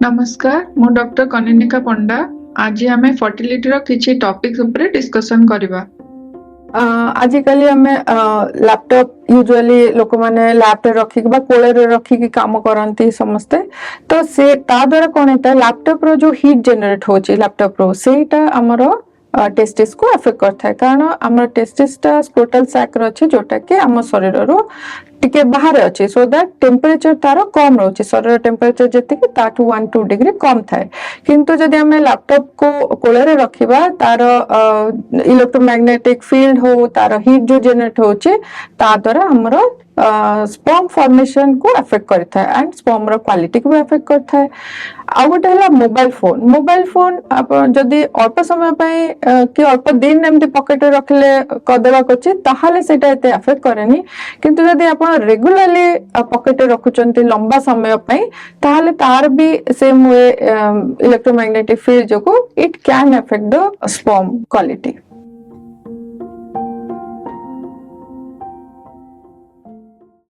नमस्कार मु डॉक्टर कनिनिका पंडा। आज आम फर्टिलिटी किछि टॉपिक्स ऊपर डिस्कशन करबा। आजिकली आमे लैपटॉप यूजुअली लोक माने लैपटॉप रखी बा कोले रे रखी की काम करंती समस्ते। तो से ता द्वारा कोन हेता लैपटॉप रो जो हीट जनरेट होची लैपटॉप रो सेटा हमरो टेस्टिस को अफेक्ट करता है कारण हमर टेस्टिस टा स्क्रोटल सैक रछि जोटा के हम शरीर रो टिके बाहर अछि सो दैट टेम्परेचर तारो कम रहउछि शरीर टेम्परेचर जति कि ताठू 1-2 डिग्री कम थाए किंतु जदि हमें लैपटॉप को कोले रे रखिबा तारो इलेक्ट्रोमैग्नेटिक फील्ड हो तारो हीट जो जनरेट होछि ता द्वारा हमरो स्पर्म फॉर्मेशन को अफेक्ट करता है एंड स्पर्म रो क्वालिटी को अफेक्ट करता है। आ गोटे हला मोबाइल फोन आप जदि अल्प समय पय कि अल्प दिन एमती पॉकेट रे रखले कदेबा कोछि ताहाले सेटा एते अफेक्ट करेनी किंतु जदि आप रेगुलरली पॉकेट रे रखुचंती लंबा समय पय ताहाले तार भी सेम वे इलेक्ट्रोमैग्नेटिक फील्ड जो को it can affect the sperm quality.